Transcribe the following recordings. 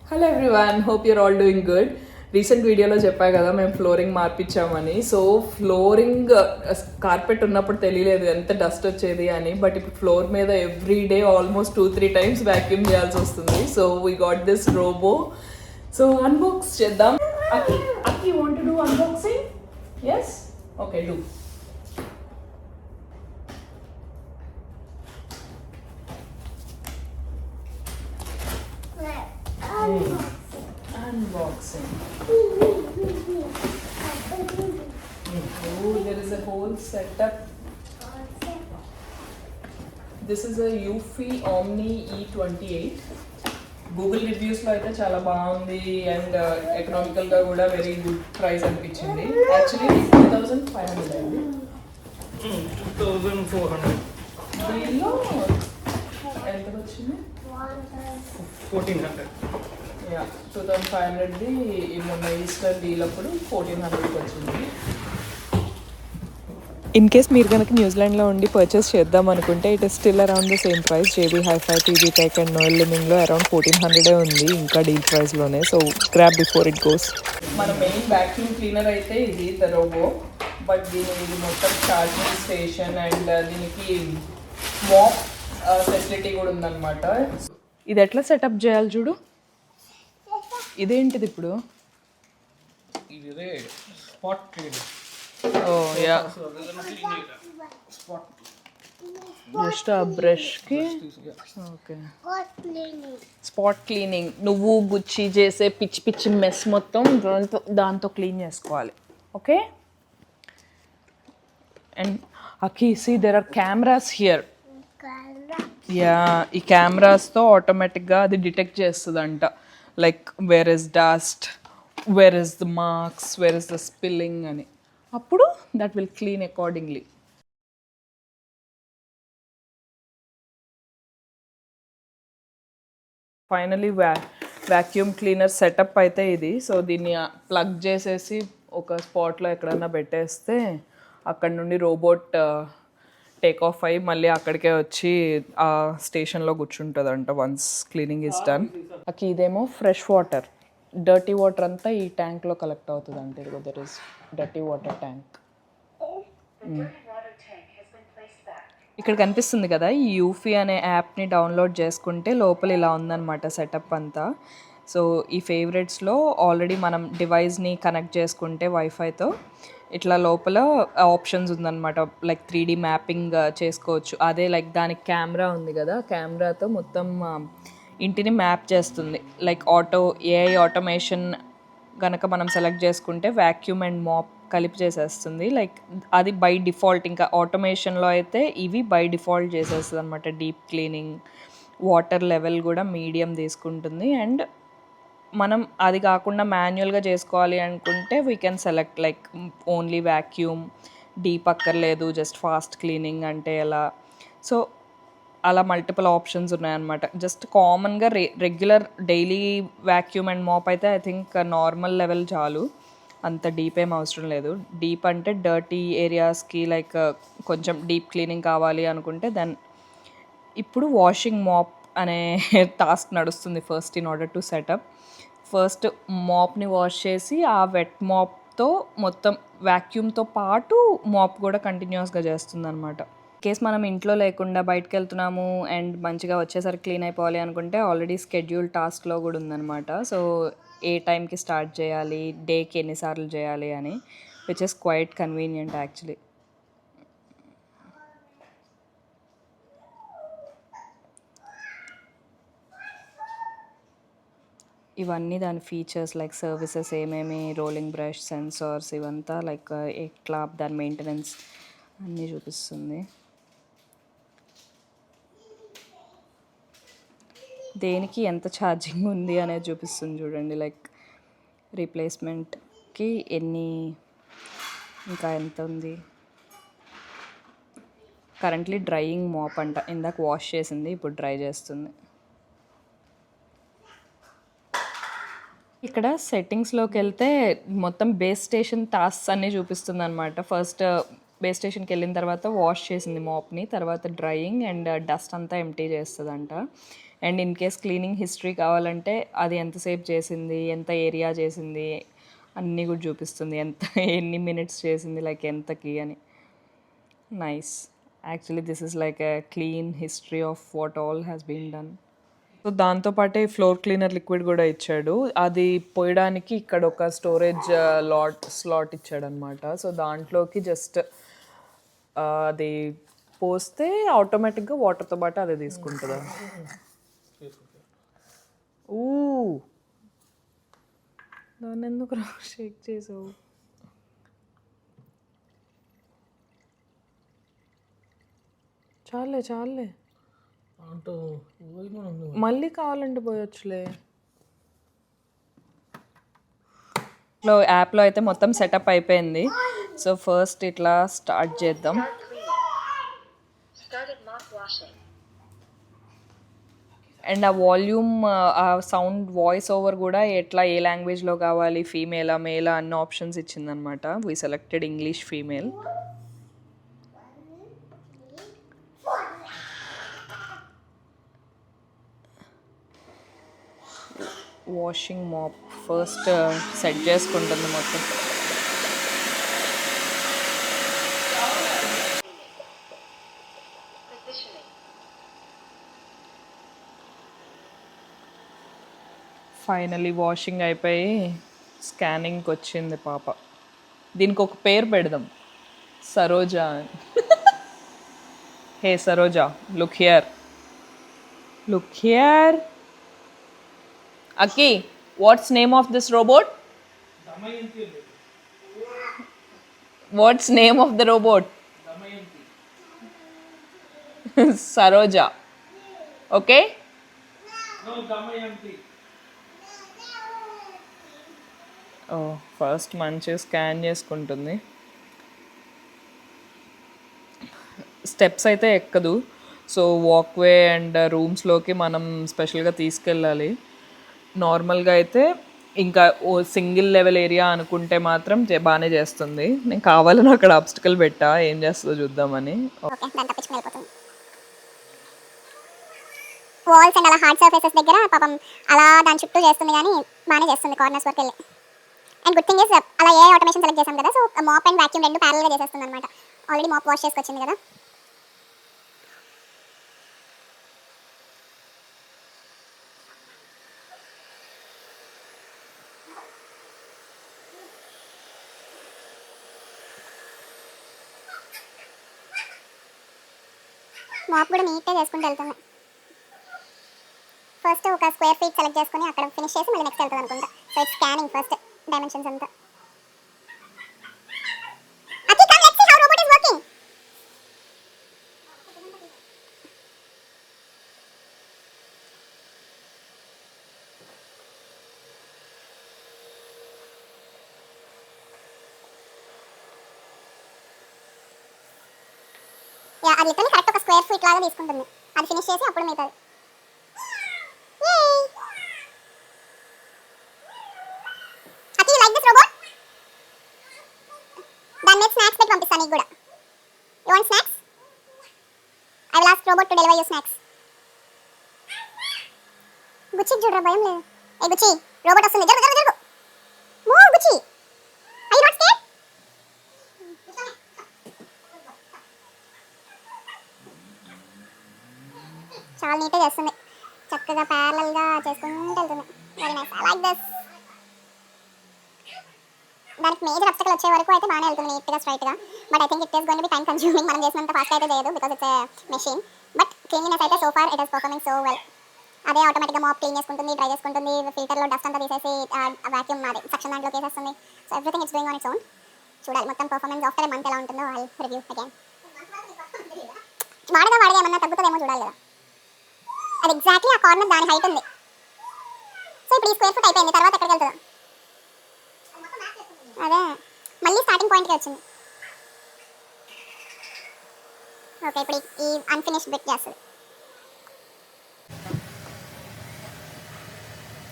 Hello everyone, hope your all doing good. Recent వీడియోలో చెప్పా కదా మేము ఫ్లోరింగ్ మార్పించామని. సో ఫ్లోరింగ్ కార్పెట్ ఉన్నప్పుడు తెలియలేదు ఎంత డస్ట్ వచ్చేది అని, బట్ ఇప్పుడు ఫ్లోర్ మీద every day almost 2-3 times vacuum చేయాల్సి వస్తుంది. So we got this robo. So unbox చేద్దాం. Akki Akki want to do unboxing? Yes, okay, do. Unboxing. Oh, there is a whole setup. This is a Eufy Omni E28. Google రివ్యూస్లో అయితే చాలా బాగుంది and ఎకనామికల్గా కూడా very good price అనిపించింది. Actually 2500 అండి. 2400. దీనిలో ఎంత వచ్చింది? 1400. 2500ది మొన్న ఈస్టర్ డీల్ అప్పుడు 1400కి వచ్చింది. ఇన్ కేస్ మీరు కనుక న్యూజిలాండ్లో ఉండి పర్చేస్ చేద్దాం అనుకుంటే it is still around the same price. JB HiFi, TB Tech and Noel లిమింగ్లో అరౌండ్ 1400 ఉంది, ఇంకా డీల్ ప్రైస్లోనే. So grab before it goes. మన మెయిన్ వ్యాక్యూమ్ క్లీనర్ అయితే ఇది ద రోబో, బట్ ఇది మొత్తం ఛార్జింగ్ స్టేషన్ అండ్ దీనికి మాప్ ఫెసిలిటీ కూడా ఉందన్నమాట. ఇది ఎట్లా సెటప్ చేయాలి చూడు. ఇదేంటిది ఇప్పుడు? ఇదే స్పాట్ క్లీన్. ఓ యా, స్పాట్ జస్ట్ ఆ బ్రష్కి. Okay, spot cleaning. నువ్వు గుచ్చి చేసే పిచ్చి పిచ్చి మెస్ మొత్తం దాంతో క్లీన్ చేసుకోవాలి. Okay, and Aki see there are cameras here. Yeah, ఈ కెమెరాస్తో ఆటోమేటిక్గా అది డిటెక్ట్ చేస్తుందంట, like where is dust, where is the marks, where is the spilling అని. అప్పుడు that will clean accordingly. Finally vacuum cleaner setup అయితే ఇది. సో దీన్ని ప్లగ్ చేసేసి ఒక స్పాట్లో ఎక్కడన్నా పెట్టేస్తే అక్కడ నుండి రోబోట్ టేక్ ఆఫ్ అయ్యి మళ్ళీ అక్కడికే వచ్చి ఆ స్టేషన్లో కూర్చుంటుందంట వన్స్ క్లీనింగ్ ఇస్ డన్. అకి ఇదేమో ఫ్రెష్ వాటర్, డర్టీ వాటర్ అంతా ఈ ట్యాంక్లో కలెక్ట్ అవుతుంది అంటే. ఇదిగో there is dirty water tank. ఇక్కడ కనిపిస్తుంది కదా, ఈ యూఫీ అనే యాప్ని డౌన్లోడ్ చేసుకుంటే లోపల ఇలా ఉందన్నమాట సెటప్ అంతా. సో ఈ ఫేవరెట్స్లో ఆల్రెడీ మనం డివైస్ని కనెక్ట్ చేసుకుంటే వైఫైతో ఇట్లా లోపల ఆప్షన్స్ ఉందన్నమాట. లైక్ 3D మ్యాపింగ్ చేసుకోవచ్చు. అదే లైక్ దానికి కెమెరా ఉంది కదా, కెమెరాతో మొత్తం ఇంటిని మ్యాప్ చేస్తుంది. లైక్ ఏఐ ఆటోమేషన్ కనుక మనం సెలెక్ట్ చేసుకుంటే వ్యాక్యూమ్ అండ్ మాప్ కలిపి చేసేస్తుంది. లైక్ అది బై డిఫాల్ట్. ఇంకా ఆటోమేషన్లో అయితే ఇవి బై డిఫాల్ట్ చేసేస్తుంది అనమాట. డీప్ క్లీనింగ్, వాటర్ లెవెల్ కూడా మీడియం తీసుకుంటుంది. అండ్ మనం అది కాకుండా మాన్యువల్గా చేసుకోవాలి అనుకుంటే we can select like only vacuum, deep అక్కర్లేదు, జస్ట్ ఫాస్ట్ క్లీనింగ్ అంటే ఎలా. సో అలా మల్టిపుల్ ఆప్షన్స్ ఉన్నాయన్నమాట. జస్ట్ కామన్గా regular daily vacuum and mop అయితే ఐ థింక్ నార్మల్ లెవెల్ చాలు, అంత డీప్ ఏం అవసరం లేదు. డీప్ అంటే డర్టీ ఏరియాస్కి లైక్ కొంచెం డీప్ క్లీనింగ్ కావాలి అనుకుంటే దెన్ ఇప్పుడు వాషింగ్ మాప్ అనే టాస్క్ నడుస్తుంది first in order to setup. First మాప్ని వాష్ చేసి ఆ వెట్ మాప్తో మొత్తం వ్యాక్యూమ్తో పాటు మాప్ కూడా కంటిన్యూస్గా చేస్తుంది అనమాట. కేస్ మనం ఇంట్లో లేకుండా బయటకు వెళ్తున్నాము అండ్ మంచిగా వచ్చేసరికి క్లీన్ అయిపోవాలి అనుకుంటే ఆల్రెడీ స్కెడ్యూల్ టాస్క్లో కూడా ఉందన్నమాట. సో ఏ టైంకి స్టార్ట్ చేయాలి, డేకి ఎన్నిసార్లు చేయాలి అని, which is quite convenient actually. ఇవన్నీ దాని ఫీచర్స్ లైక్ సర్వీసెస్ ఏమేమి, రోలింగ్ బ్రష్, సెన్సార్స్, ఇవంతా లైక్ ఎట్లా దాని మెయింటెనెన్స్ అన్నీ చూపిస్తుంది. దేనికి ఎంత ఛార్జింగ్ ఉంది అనేది చూపిస్తుంది చూడండి. లైక్ రీప్లేస్మెంట్కి ఎన్ని, ఇంకా ఎంత ఉంది. కరెంట్లీ డ్రైయింగ్ మాప్ అంట. ఇందాక వాష్ చేసింది, ఇప్పుడు డ్రై చేస్తుంది. ఇక్కడ సెట్టింగ్స్లోకి వెళ్తే మొత్తం బేస్ స్టేషన్ టాస్క్స్ అన్నీ చూపిస్తుంది అనమాట. ఫస్ట్ బేస్ స్టేషన్కి వెళ్ళిన తర్వాత వాష్ చేసింది మాప్ని, తర్వాత డ్రైయింగ్ అండ్ డస్ట్ అంతా ఎంటీ చేస్తుందంట. And in case cleaning history కావాలంటే అది ఎంతసేపు చేసింది, ఎంత ఏరియా చేసింది అన్నీ కూడా చూపిస్తుంది, ఎన్ని మినిట్స్ చేసింది, లైక్ ఎంతకి అని. Nice. Actually this is like a clean history of what all has been done. So దాంతోపాటే ఫ్లోర్ క్లీనర్ లిక్విడ్ కూడా ఇచ్చాడు. అది పోయడానికి ఇక్కడ ఒక స్టోరేజ్ స్లాట్ ఇచ్చాడు అనమాట. సో దాంట్లోకి జస్ట్ అది పోస్తే ఆటోమేటిక్గా వాటర్తో పాటు అదే తీసుకుంటుందా? ఊ, దాన్ని ఎందుకు షేక్ చేసావు? చాలే మళ్ళీ కావాలంటే పోయొచ్చులే. యాప్లో అయితే మొత్తం సెటప్ అయిపోయింది. సో ఫస్ట్ ఇట్లా స్టార్ట్ చేద్దాం. అండ్ ఆ వాల్యూమ్, ఆ సౌండ్ వాయిస్ ఓవర్ కూడా ఎట్లా, ఏ లాంగ్వేజ్లో కావాలి, ఫీమేలా మేలా అన్ని ఆప్షన్స్ ఇచ్చిందనమాట. We selected English female. Washing mop first set చేసుకుంటుంది మొత్తం. ఫైనలీ వాషింగ్ అయిపోయి స్కానింగ్కి వచ్చింది పాప. దీనికి ఒక పేరు పెడదాం, Saroja. Hey Saroja, look here. Aki, what's name of this robot? What's name of the robot? Saroja. Okay? No, Damayanti. Oh, first మంచిగా స్కాన్ చేసుకుంటుంది. స్టెప్స్ అయితే ఎక్కదు. సో వాక్వే అండ్ రూమ్స్లోకి మనం స్పెషల్గా తీసుకెళ్ళాలి. నార్మల్గా అయితే ఇంకా ఓ సింగిల్ లెవెల్ ఏరియా అనుకుంటే మాత్రం బాగానే చేస్తుంది. నేను కావాలని అక్కడ అబ్స్టికల్ పెట్టా, ఏం చేస్తుందో చూద్దామని. వాల్స్ అండ్ అలా హార్డ్ సర్ఫేసెస్ దగ్గర పాపం అలా దాని చుట్టూ చేస్తుంది, కానీ బాగానే చేస్తుంది కార్నర్స్ వరకు వెళ్ళి. అండ్ గుడ్ థింగ్ ఇస్ అలా ఏ ఆటోమేషన్ సెలెక్ట్ చేసాం కదా, సో మాప్ అండ్ వాక్యూమ్ రెండు ప్యారల్గా చేసేస్తుంది అనమాట. ఆల్రెడీ మాప్ వాష్ చేసుకొచ్చింది కదా. మాప్ కూడా నీట్గా చేసుకుంటూ వెళ్తుంది. ఫస్ట్ ఒక స్క్వేర్ ఫీట్ సెలెక్ట్ చేసుకుని అక్కడ ఫినిష్ చేసి మళ్ళీ నెక్స్ట్ వెళ్తుంది అనుకుంటా. So it's scanning first dimensions అంతా. Aki, come, let's see how robot is working. Yeah, అది లిటరల్లీ కరెక్ట్ ఒక స్క్వేర్ ఫీట్ లాగా తీసుకుంటుంది. అది ఫినిష్ చేసి అప్పుడు మిగతాది. Aki, you like this robot? దాని మీద స్నాక్స్ పెట్టి పంపిస్తాను నీకు కూడా. You want snacks? I will ask robot to deliver you snacks. గుచ్చి చూడరా, భయం లేదు. ఏ గుచ్చి, రోబోట్ వస్తుంది, జరుగు జరుగు జరుగు. మూవ్ గుచ్చి. Are you not scared? చాలా నీట్గా చేస్తుంది, చక్కగా ప్యారలల్గా చేసుకుంటూ వెళ్తుంది. Very nice, I like this. దానికి మేజర్ అబ్స్టకల్ వచ్చే వరకు అయితే బాగానే వెళ్తుంది నీట్గా స్ట్రైట్గా. But I think it is going to be time consuming. మనం చేసినంత ఫాస్ట్ అయితే చేయదు, because it's machine. But cleanliness అయితే so far it is performing so well. అదే ఆటోమేటిక్గా మాప్ క్లీన్ చేసుకుంటుంది, డ్రై చేసుకుంటుంది, ఫిల్టర్లో డస్ట్ అంతా తీసేసి వాక్యూమ్ అది సక్షన్ దాంట్లో వేసేస్తుంది. So everything it's doing on its own. చూడాలి మొత్తం పర్ఫార్మెన్స్ ఆఫ్టర్ ఏ మంత్ ఎలా ఉంటుందో. I review again. వాడగా ఏమన్నా తగ్గుతుందేమో చూడాలి కదా. అది ఎగ్జాక్ట్లీ ఆ కార్నర్ దాని హైట్ ఉంది. సో ఇప్పుడు ఈ స్క్వేర్ ఫుట్ అయిపోయింది, తర్వాత ఎక్కడికి వెళ్తుందో అదే మళ్ళీ స్టార్టింగ్ పాయింట్కి వచ్చింది. ఓకే, ఇప్పుడు ఈ అన్ఫినిష్డ్ బిట్ చేస్తుంది.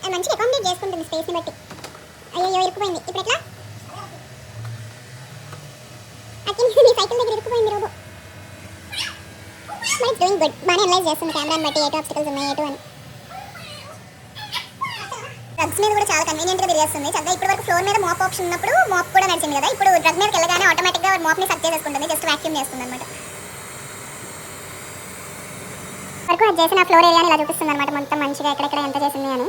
అది మంచిగా అకామిడేట్ చేసుకుంటుంది స్పేస్ని బట్టి. అయ్యో ఇరుక్కుపోయింది, ఇప్పుడు ఎట్లా? అది మీ సైకిల్ దగ్గర ఇరుక్కుపోయింది robo. But it's doing good, బాగానే అనలైజ్ చేస్తుంది కెమెరాని బట్టి ఏటో ఆబ్స్టికల్స్ ఉన్నాయి ఏటో అని. రగ్స్ మీద కూడా చాలా కన్వీనియంట్ గా తిరిగేస్తుంది చక్కగా. ఇప్పుడు వరకు ఫ్లోర్ మీద మాప్ ఆప్షన్ ఉన్నప్పుడు మాప్ కూడా నడిచింది కదా, ఇప్పుడు డ్రగ్ మీదకి వెళ్ళగానే ఆటోమేటిక్ గా మాప్ ని సక్ చేసుకుంటుంది, జస్ట్ వాక్యూమ్ చేస్తుంది అనమాట. వరకు అది చేసిన ఫ్లోర్ ఏరియాని ఇలా చూపిస్తుంది అనమాట, మొత్తం మంచిగా ఎక్కడెక్కడ ఎంత చేసింది అని.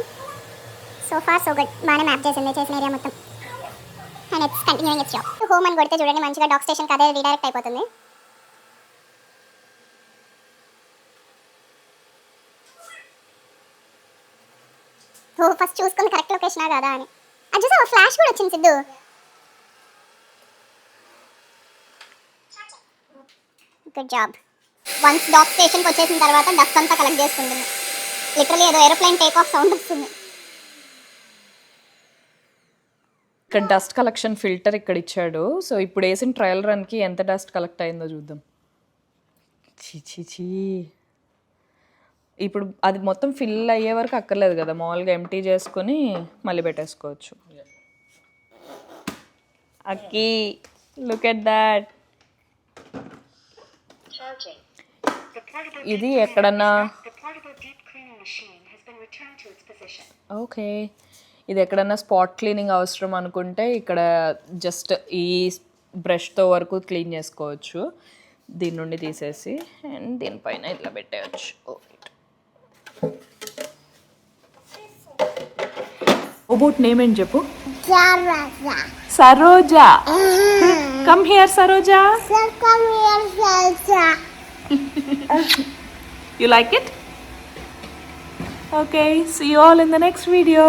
సో ఫార్ సో గుడ్, బాగానే మ్యాప్ చేసింది చేసిన ఏరియా మొత్తం. And it's continuing it's job. Home అని కొడితే చూడండి మంచిగా డాక్ స్టేషన్కి అదే రీడైరెక్ట్ అయిపోతుంది. ఓ ఫస్ట్ చూసుకుంది కరెక్ట్ లొకేషనా కదా అని. అది చూసా ఫ్లాష్ కూడా వచ్చింది Siddhu. Good job. Once dock స్టేషన్కి వచ్చేసిన తర్వాత డస్ట్ అంతా కలెక్ట్ చేసుకుంటుంది. లిటరలీ ఏదో ఏరోప్లేన్ టేక్ ఆఫ్ సౌండ్ వస్తుంది. ఇక్కడ డస్ట్ కలెక్షన్ ఫిల్టర్ ఇక్కడ ఇచ్చాడు. సో ఇప్పుడు వేసిన ట్రయల్ రన్కి ఎంత డస్ట్ కలెక్ట్ అయిందో చూద్దాం. చీ ఇప్పుడు అది మొత్తం ఫిల్ అయ్యే వరకు అక్కర్లేదు కదా, మామూలుగా ఎంటీ చేసుకొని మళ్ళీ పెట్టేసుకోవచ్చు. అక్కి లుక్ ఎట్ దాట్. ఇది ఎక్కడన్నా ఓకే, ఇది ఎక్కడన్నా స్పాట్ క్లీనింగ్ అవసరం అనుకుంటే ఇక్కడ జస్ట్ ఈ బ్రష్తో వరకు క్లీన్ చేసుకోవచ్చు. దీని నుండి తీసేసి అండ్ దీనిపైన ఇట్లా పెట్టేయచ్చు. రోబోట్ నేమ్ ఏంటి చెప్పు? Saroja. Come here Saroja. You like it? Okay, see you all in the next video.